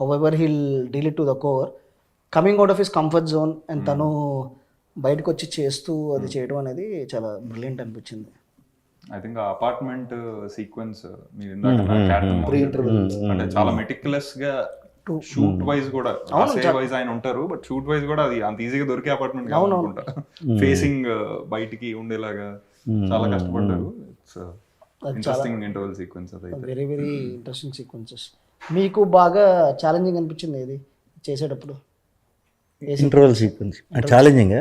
How ever he'll deal it to the core, coming out of his comfort zone and తను బయటకు వచ్చి చేస్తూ అది చేయడం అనేది చాలా బ్రిలియంట్ అనిపించింది. ఐ థింక్ ఆ అపార్ట్మెంట్ సీక్వెన్స్ మీరు ఇందాక నా character అంటే చాలా మెటిక్యులస్ గా షూట్ వైజ్ కూడా వైజ్ ఆయన ఉంటారు, బట్ షూట్ వైజ్ కూడా అది అంత ఈజీగా దొరికే అపార్ట్మెంట్ కావాలనుకుంటా. ఫేసింగ్ బయటికి ఉండేలాగా చాలా కష్టపడ్డారు. ఇట్స్ ఇంట్రెస్టింగ్ ఇంటర్వెల్ సీక్వెన్స్ అది. Very very interesting sequences. మీకు బాగా ఛాలెంజింగ్ అనిపించింది ఏది చేసేటప్పుడు? ఇంటర్వల్ సీక్వెన్స్ ఛాలెంజింగ్,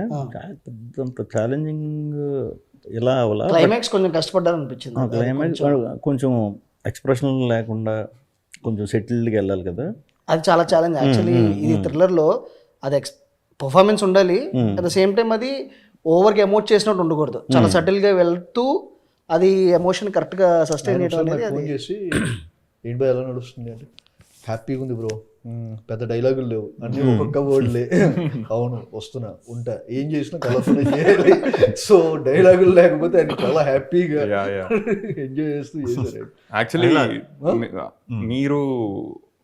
పెద్దంత ఛాలెంజింగ్ ఇలా అవలా. క్లైమాక్స్ కొంచెం కష్టపడ్డారు అనిపించింది. క్లైమాక్స్ కొంచెం ఎక్స్ప్రెషన్ లేకుండా కొంచెం సెటిల్డ్గా వెళ్ళాలి కదా, అది చాలా ఛాలెంజ్ యాక్చువల్లీ. ఇది థ్రిల్లర్లో అది పర్ఫార్మెన్స్ ఉండాలి, అట్ ద సేమ్ టైం అది ఓవర్గా ఎమోట్ చేసినట్టు ఉండకూడదు. చాలా సటిల్గా వెళ్తూ అది ఎమోషన్ కరెక్ట్గా సస్టైన్ చేయడం అనేది. ఫోన్ చేసి ఏంటి బాయ్ ఎలా నడుస్తుంది అంటే, హ్యాపీగా ఉంది బ్రో, పెద్ద డైలాగులు లేవు, అన్ని ఒక్కొక్క వర్డ్లే. అవును వస్తున్నా ఉంటా, ఏం చేసినా కలర్ఫుల్ చేయాలి. సో డైలాగులు లేకపోతే ఆయన చాలా హ్యాపీగా ఎంజాయ్ చేస్తూ చేశారు. యాక్చువల్లీ మీరు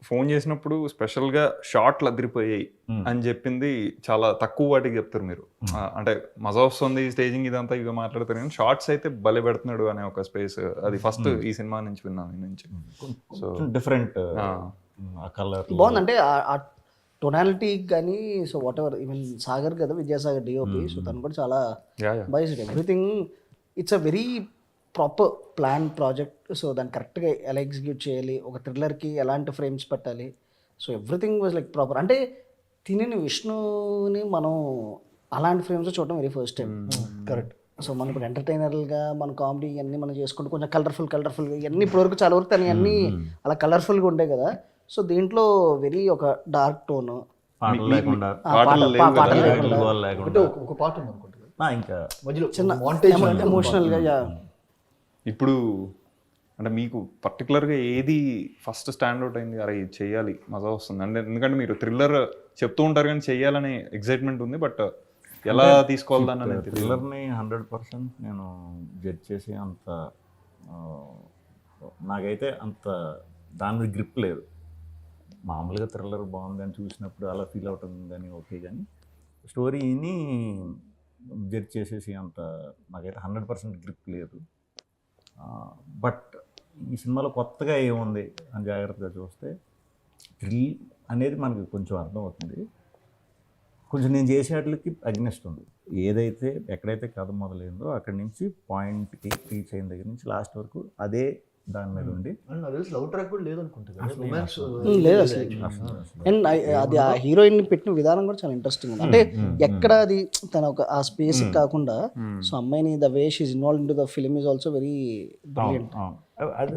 ఫోన్ చేసినప్పుడు స్పెషల్ గా షార్ట్లు అదిరిపోయాయి అని చెప్పింది చాలా తక్కువ వాటికి చెప్తారు మీరు. అంటే మజా వస్తుంది స్టేజింగ్ ఇదంతా ఇక మాట్లాడతారు, కానీ షార్ట్స్ అయితే భలే పెడుతున్నాడు అనే ఒక స్పేస్ అది ఫస్ట్ ఈ సినిమా నుంచి విన్నాను ఈ నుంచి. సో డిఫరెంట్ కలర్ బాగుంది. అంటే ఆ టొనాలిటీ కానీ, so what ever, even Sagar కదా విద్యాసాగర్ డిఓపి, సో తను కూడా చాలా బాగా everything. It's a very proper plan project. So దాన్ని కరెక్ట్గా ఎలా ఎగ్జిక్యూట్ చేయాలి, ఒక థ్రిల్లర్కి ఎలాంటి ఫ్రేమ్స్ పెట్టాలి, so everything was like proper. అంటే తిని విష్ణుని మనం అలాంటి ఫ్రేమ్స్ చూడటం very first time. Correct. So మనం ఇప్పుడు ఎంటర్టైనర్గా మన కామెడీ ఇవన్నీ మనం చేసుకుంటూ కొంచెం కలర్ఫుల్గా ఇవన్నీ ఇప్పటివరకు చాలా వరకు తను అన్నీ అలా కలర్ఫుల్గా ఉంటాయి కదా. సో దీంట్లో వెరీ ఒక డార్క్ టోన్, పాటలు లేకుండా ఒక పాట ఉంది అనుకుంటుంది ఇంకా మధ్యలో చిన్న ఎమోషనల్గా. ఇప్పుడు అంటే మీకు పర్టికులర్గా ఏది ఫస్ట్ స్టాండ్అవుట్ అయింది, అరే ఇది చెయ్యాలి మజా వస్తుంది అంటే? ఎందుకంటే మీరు థ్రిల్లర్ చెప్తూ ఉంటారు కానీ చెయ్యాలనే ఎక్సైట్మెంట్ ఉంది, బట్ ఎలా తీసుకోవాలి అనేది. థ్రిల్లర్ని 100% నేను జడ్జ్ చేసి అంత నాకైతే అంత దాని మీద గ్రిప్ లేదు. మామూలుగా థ్రిల్లర్ బాగుంది అని చూసినప్పుడు అలా ఫీల్ అవుతుంది కానీ ఓకే, కానీ స్టోరీని జడ్జ్ చేసేసి అంత నాకైతే 100% గ్రిప్ లేదు. బట్ ఈ సినిమాలో కొత్తగా ఏముంది అని జాగ్రత్తగా చూస్తే థ్రిల్ అనేది మనకి కొంచెం అర్థమవుతుంది. కొంచెం నేను చేసేట్లకి అగ్నెస్ట్ ఉంది. ఏదైతే ఎక్కడైతే కథ మొదలైందో అక్కడి నుంచి పాయింట్కి రీచ్ అయిన దగ్గర నుంచి లాస్ట్ వరకు అదే దాని మీద ఉండి లవ్ ట్రాక్ కూడా లేదనుకుంటుంది లేదు అసలు. అండ్ అది ఆ హీరోయిన్ పెట్టిన విధానం కూడా చాలా ఇంట్రెస్టింగ్ ఉంది. అంటే ఎక్కడ అది తన ఒక ఆ స్పేస్ కాకుండా, సో అమ్మాయిని the way she's involve in to the film is also very brilliant. అది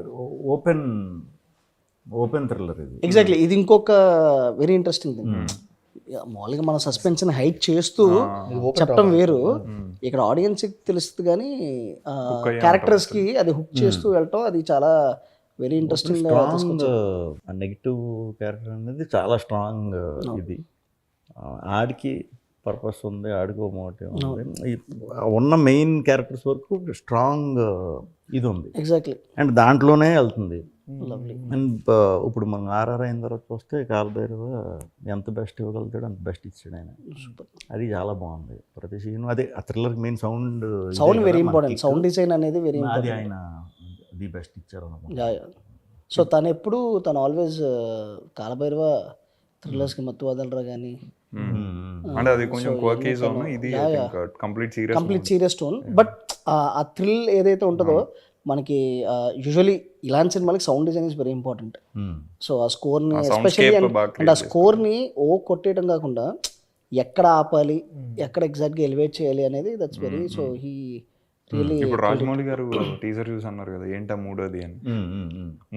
ఓపెన్ థ్రిల్లర్ ఇది. ఎగ్జాక్ట్లీ. ఇది ఇంకొక వెరీ ఇంట్రెస్టింగ్ థింగ్. మామూలుగా మన సస్పెన్షన్ హైట్ చేస్తూ చెప్పడం వేరు, ఇక్కడ ఆడియన్స్కి తెలుస్తుంది కానీ క్యారెక్టర్స్కి అది హుక్ చేస్తూ వెళ్ళటం అది చాలా వెరీ ఇంట్రెస్టింగ్. నెగిటివ్ క్యారెక్టర్ అనేది చాలా స్ట్రాంగ్. ఇది ఆడికి పర్పస్ ఉంది, ఆడికి మోటివ్ ఉంది, ఉన్న మెయిన్ క్యారెక్టర్స్ వరకు స్ట్రాంగ్ ఇది ఉంది. ఎగ్జాక్ట్లీ. అండ్ దాంట్లోనే వెళ్తుంది. అండ్ ఇప్పుడు మనం ఆర్ఆర్ అయిన తర్వాత వస్తే కాలభైరవ ఎంత బెస్ట్ ఇవ్వగలుగుతాడు అంత బెస్ట్ ఇచ్చాడు ఆయన. అది చాలా బాగుంది ప్రతి సీన్. అదే ఆ thriller main sound very important. Sound design అనేది వెరీ ఇంపార్టెంట్. అది ఆయన ది బెస్ట్ ఇచ్చారు అన్నమాట. సో తను ఆల్వేస్ కాలభైరవ థ్రిల్లర్స్కి మత్తు వదలరా కానీ అంటే అది కొంచెం క్వర్కీ జోన్, ఇది కంప్లీట్ సీరియస్ టోన్. బట్ ఆ థ్రిల్ ఏదైతే ఉంటుందో మనకి యూజువలీ ఇలాంటి సినిమాలకి sound design is very important. So ఆ స్కోర్ని ఎస్పెషల్లీ అండ్ ఆ స్కోర్ని కొట్టేయడం కాకుండా ఎక్కడ ఆపాలి, ఎక్కడ ఎగ్జాక్ట్గా ఎలివేట్ చేయాలి అనేది that's very. So he really. ఇప్పుడు రాజమౌళి గారు టీజర్ చూసి అన్నారు కదా ఏంటా మూడోది అని.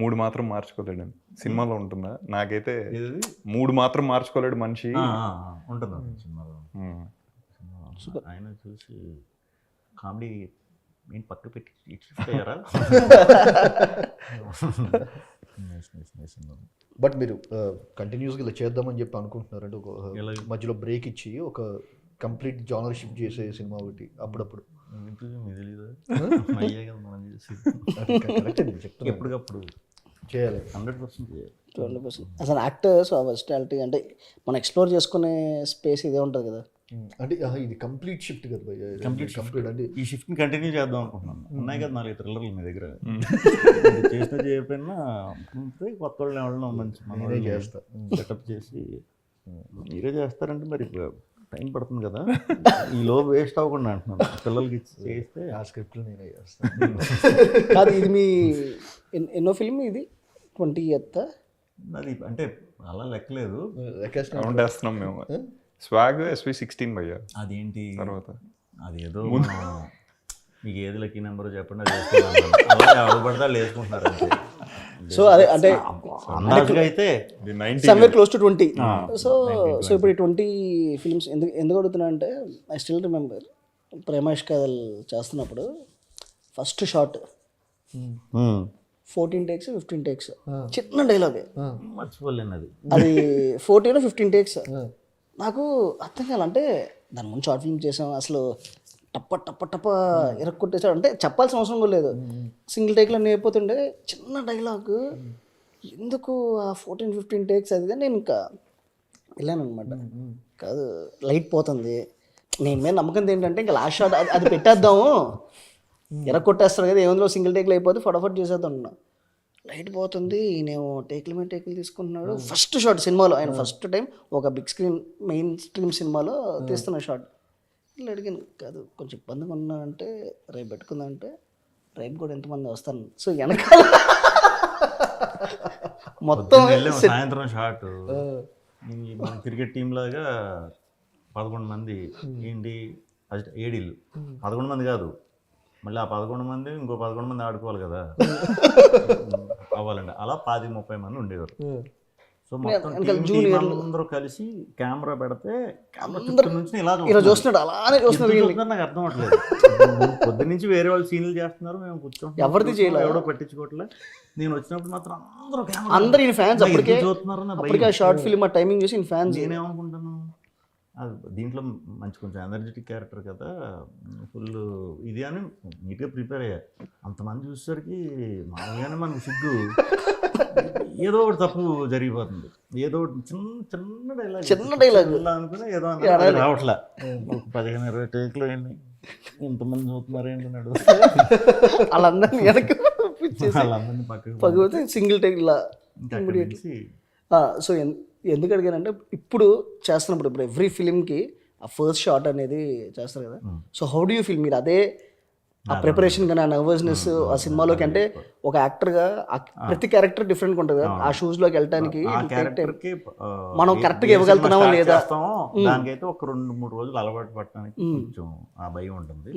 3 మాత్రం మార్చుకోలేడు సినిమాలో ఉంటుందా? నాకైతే 3 మాత్రం మార్చుకోలేడు మనిషి ఉంటుంది సినిమాలో. ఆయన చూసి కామెడీ నేను పట్టు పెట్టి ఇచ్చారా. బట్ మీరు కంటిన్యూస్గా ఇలా చేద్దామని చెప్పి అనుకుంటున్నారంటే ఒక మధ్యలో బ్రేక్ ఇచ్చి ఒక కంప్లీట్ జానర్ షిఫ్ట్ చేసే సినిమా ఒకటి అప్పుడప్పుడు ఎప్పటికప్పుడు చేయాలి. 100% చేయాలి. 20%. అసలు యాక్టర్స్ ఆ వర్స్టాలిటీ అంటే మనం ఎక్స్ప్లోర్ చేసుకునే స్పేస్ ఇదే ఉంటుంది కదా. అంటే ఇది కంప్లీట్ షిఫ్ట్ కదా భయ్యా, కంప్లీట్ అంటే ఈ షిఫ్ట్ని కంటిన్యూ చేద్దాం అనుకుంటున్నాను. ఉన్నాయి కదా 4 థ్రిల్లర్లు మీ దగ్గర, చేసినా చేయకపోయినా కొత్త వాళ్ళు ఎవరైనా మంచి నేనే చేస్తా. సెటప్ చేసి మీరే చేస్తారంటే మరి టైం పడుతుంది కదా, ఈ లో వేస్ట్ అవ్వకుండా అంటున్నాను. పిల్లలకి చేస్తే ఆ స్క్రిప్ట్లు నేనే చేస్తాను. కాదు ఇది మీ ఎన్నో ఫిల్మ్ ఇది 20th? అది అంటే అలా లెక్కలేదు. కౌంట్ వేస్తున్నాం మేము. స్వాగ్ SV16 భయ్యా. అదేంటి తర్వాత అది ఏదో మీకు ఏది లక్కీ నెంబర్ చెప్పండి, అది వేసుకున్నాను. అలా ఎవరు పడితే వాళ్ళు వేసుకుంటున్నారు అంతే. సో అదే అంటే అందాజుగా అయితే సమ్వేర్ క్లోజ్ టు 20. సో ఇప్పుడు ఈ 20 ఫిల్మ్స్ ఎందుకు అడుగుతున్నా అంటే ఐ స్టిల్ రిమెంబర్ ప్రేమేష్ కథల్ చేస్తున్నప్పుడు ఫస్ట్ షాట్ 14 takes 15 takes చిన్న డైలాగ్ మర్చిపోలేను అది. అది 14 or 15 takes. నాకు అర్థం కాలంటే దాని ముందు షార్ట్ ఫిల్మ్ చేసాం, అసలు టప్ప టప్ప టప్ప ఇరక్కొట్టేసాడు అంటే చెప్పాల్సిన అవసరం కూడా లేదు. సింగిల్ టేక్లో నేర్పోతుండే చిన్న డైలాగ్ ఎందుకు ఆ 14-15 takes అది నేను ఇంకా వెళ్ళాను అనమాట. కాదు లైట్ పోతుంది, నేను మీద నమ్మకం ఏంటంటే ఇంకా లాస్ట్ షాట్ అది పెట్టేద్దాము, ఎరక్కొట్టేస్తాడు కదా ఏముందో సింగిల్ టేక్లో అయిపోతే ఫటాఫట్ చేసేద్దాం అన్నా. లైట్ పోతుంది, నేను టేక్ల మీద టేక్లు తీసుకుంటున్నాడు. ఫస్ట్ షాట్ సినిమాలో ఆయన ఫస్ట్ టైం ఒక బిగ్ స్క్రీన్ మెయిన్ స్ట్రీమ్ సినిమాలో తీస్తున్న షాట్. ఇలా అడిగాను, కాదు కొంచెం ఇబ్బందిగా ఉన్నా అంటే రేపు పెట్టుకుందా అంటే రేపు కూడా ఎంతమంది వస్తాను. సో వెనకాల మొత్తం సాయంత్రం షాట్ మన క్రికెట్ టీం లాగా 11 మంది ఏంటి ఏడీలు 11 మంది కాదు, మళ్ళీ ఆ 11 మంది ఇంకో 11 మంది ఆడుకోవాలి కదా అవ్వాలండి. అలా 10-30 మంది ఉండేవారు. సో మొత్తం అందరూ కలిసి కెమెరా పెడితే కెమెరా నుంచి ఇలా చూస్తున్నాడు, అలానే చూస్తున్నారు. నాకు అర్థం అవట్లేదు. పొద్దు నుంచి వేరే వాళ్ళు సీన్లు చేస్తున్నారు, మేము కూర్చొని ఎవరిది చేయలేదు, ఎవడో పట్టించుకోవట్లేదు. నేను వచ్చినప్పుడు మాత్రం అందరూ ఈయన ఫ్యాన్స్. అప్పటికే షార్ట్ ఫిల్మ్ ఆ టైమింగ్ చూసి ఫ్యాన్స్. నేనేమనుకుంటాను అది దీంట్లో మంచి కొంచెం ఎనర్జెటిక్ క్యారెక్టర్ కదా, ఫుల్ ఇది అని నీట్గా ప్రిపేర్ అయ్యా. అంతమంది చూసేసరికి మామూలుగానే మనకు సిగ్గు, ఏదో ఒకటి తప్పు జరిగిపోతుంది. ఏదో ఒకటి చిన్న డైలాగ్ అనుకుని ఏదో రావట్లే. 15-20 టేక్లు అయింది, ఇంతమంది చూస్తున్నారు ఏంటన్నాడు. వాళ్ళందరినీ వాళ్ళందరినీ పక్కకు సింగిల్ టేక్ ఇలా. సో ఎందుకు అడిగానంటే ఇప్పుడు చేస్తున్నప్పుడు ఇప్పుడు ఎవ్రీ ఫిలింకి ఆ ఫస్ట్ షాట్ అనేది చేస్తారు కదా. So how do you feel మీరు అదే ఆ ప్రిపరేషన్ కానీ ఆ నర్వస్నెస్ ఆ సినిమాలోకి అంటే ఒక యాక్టర్గా ప్రతి క్యారెక్టర్ డిఫరెంట్గా ఉంటుంది కదా, ఆ షూస్లోకి వెళ్ళడానికి మనం కరెక్ట్గా ఇవ్వగలుగుతున్నామా లేదా. దానికైతే ఒక 2-3 రోజులు అలవాటు పడటానికి కొంచెం ఆ భయం ఉంటుంది.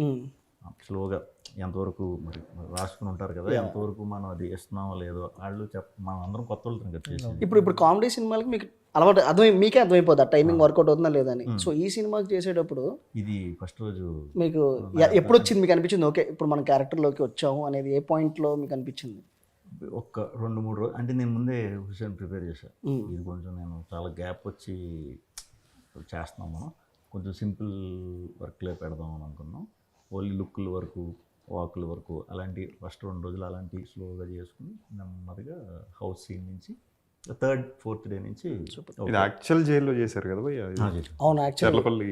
స్లోగా ఎంతవరకు మరి రాసుకుని ఉంటారు కదా, ఎంతవరకు మనం అది ఇస్తున్నామో లేదో వాళ్ళు మనం అందరం కొత్త వాళ్ళతో కదా. ఇప్పుడు కామెడీ సినిమాలకి మీకు అలవాటు మీకే అర్థమైపోతుంది ఆ టైమింగ్ వర్కౌట్ అవుతుందా లేదా అని. సో ఈ సినిమాకి చేసేటప్పుడు ఇది ఫస్ట్ రోజు మీకు ఎప్పుడు వచ్చింది, మీకు అనిపించింది ఓకే ఇప్పుడు మన క్యారెక్టర్లోకి వచ్చాము అనేది ఏ పాయింట్లో మీకు అనిపించింది? ఒక 2-3 రోజులు అంటే నేను ముందే హుసేన్ ప్రిపేర్ చేశాను. ఇది కొంచెం నేను చాలా గ్యాప్ వచ్చి చేస్తున్నాం, మనం కొంచెం సింపుల్ వర్క్లే పెడదాం అని అనుకున్నాం. ఓన్లీ లుక్కుల వరకు వాకుల వరకు అలాంటి ఫస్ట్ 2 రోజులు అలాంటి స్లోగా చేసుకుని నెమ్మదిగా హౌస్ సీన్ నుంచి 3rd-4th డే నుంచి ఇది యాక్చువల్ జైల్లో చేశారు కదా భయ్యా. అవును, చర్లపల్లి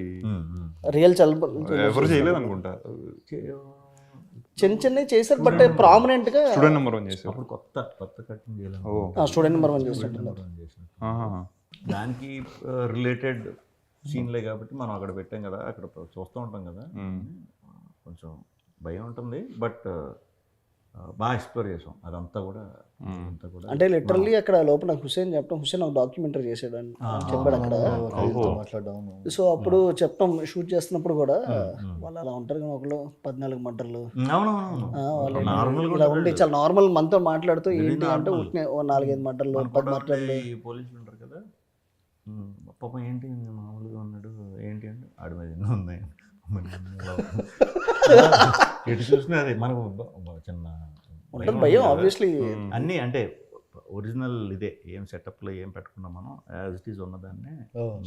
రియల్ చర్లపల్లి ఎవరు చేయలేదు అనుకుంటా, చిన్న చేశారు బట్ ప్రామినెంట్ గా స్టూడెంట్ నెంబర్ 1 చేశారు. అప్పుడు కొత్త కటింగ్ చేయాలి, స్టూడెంట్ నెంబర్ 1 చేశారు. దానికి రిలేటెడ్ సీన్లే కాబట్టి మనం అక్కడ పెట్టాం కదా, అక్కడ చూస్తూ ఉంటాం కదా, కొంచెం భయం ఉంటుంది. బట్ బాగా ఎక్స్ప్లోర్ చేసాం అదంతా కూడా. అంటే లిటరల్లీ అక్కడ లోపల హుసేన్ ఒక డాక్యుమెంటరీ చేసాడు అని చెప్పాడు అక్కడ మాట్లాడడం. సో అప్పుడు చెప్తాం షూట్ చేస్తున్నప్పుడు కూడా వాళ్ళు అలా ఉంటారు కానీ ఒకళ్ళు 14 మర్డర్లు ఇలా ఉండి చాలా నార్మల్ మనతో మాట్లాడుతూ ఏంటి అంటే 4-5 మర్డర్లు 10 మర్డర్లు. పోలీసులు ఉంటారు కదా, పాపం ఏంటి మామూలుగా ఉన్నాడు ఏంటి అంటే ఆడి మీద ఉంది ఎటు చూసినా అది మనకు చిన్న భయం ఆబ్వియస్లీ. అన్నీ అంటే ఒరిజినల్ ఇదే ఏం సెటప్లో ఏం పెట్టుకున్నాం మనం యాజ్ ఇట్ ఈజ్ ఉన్నదాన్నే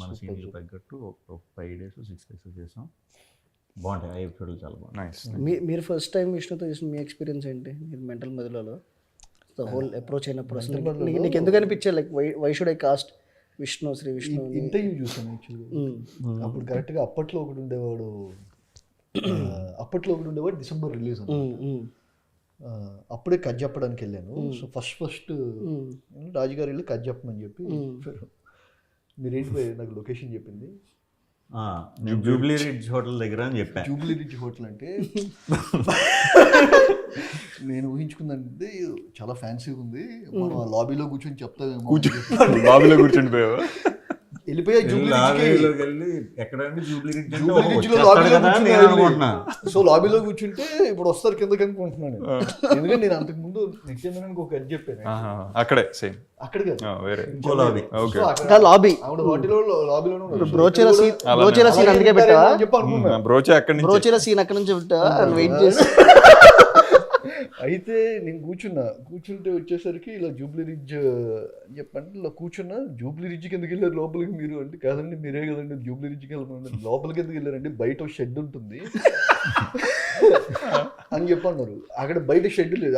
మన సీన్లు తగ్గట్టు ఒక 5 days 6 days చేసాం. బాగుంటాయి ఆ ఎపిసోడ్లు, చాలా బాగుంటాయి. మీరు ఫస్ట్ టైం విష్ణుతో చేసిన మీ ఎక్స్పీరియన్స్ ఏంటి? మీరు మెంటల్ మెదడులో ద హోల్ అప్రోచ్ అయినప్పుడు అసలు నీకు ఎందుకు అనిపించే like why should I cast Vishnu Shri Vishnu interview చూసాను యాక్చువల్లీ. అప్పుడు కరెక్ట్గా అప్పట్లో ఒకటి ఉండేవాడు డిసెంబర్ రిలీజ్ అప్పుడే కట్ చెప్పడానికి వెళ్ళాను. సో ఫస్ట్ రాజుగారు వెళ్ళి కట్ చెప్పమని చెప్పి మీరేంటి పోయి నాకు లొకేషన్ చెప్పింది. నేను జూబ్లీ రిడ్జ్ హోటల్ దగ్గర అని చెప్పాను. జూబ్లీ రిడ్జ్ హోటల్ అంటే నేను ఊహించుకుందంటే చాలా ఫ్యాన్సీగా ఉంది, మనం ఆ లాబీలో కూర్చొని చెప్తామేమో. లాబీలో కూర్చొని పోయావా? వెళ్ళిపోయా జూబ్లీ లాబీలోకి వెళ్ళి ఎక్కడంటే జూబ్లీ రిడ్జ్ సో లాబీలో కూర్చుంటే ఇప్పుడు వస్తారు కిందకి అనుకుంటున్నాను. ఎందుకంటే నేను అంతకు ముందు నిత్యేంద్రానికి ఒక అది చెప్పాను. అక్కడే సేమ్ అక్కడ కాదు వేరే లాబీ. లాబీ ఆవిడ హోటల్లో లాబీలోనే బ్రోచేల సీన్ అందుకే పెట్టావా? చెప్పి అనుకున్నా. బ్రోచే అక్కడి నుంచి బ్రోచేల సీన్ అక్కడ నుంచి పెట్టావా? వెయిట్ చేసి అయితే నేను కూర్చుంటే వచ్చేసరికి ఇలా జూబ్లీ రిడ్జ్ అని చెప్పండి, ఇలా కూర్చున్నా. జూబ్లీ రిడ్జ్కి ఎందుకు వెళ్ళారు లోపలికి మీరు అంటే, కాదండి మీరే కదండి జూబ్లీ రిడ్జ్కి వెళ్ళమని. లోపలికి ఎందుకు వెళ్ళారంటే బయట ఒక షెడ్ ఉంటుంది అని చెప్పన్నారు. అక్కడ బయట షెడ్ లేదు.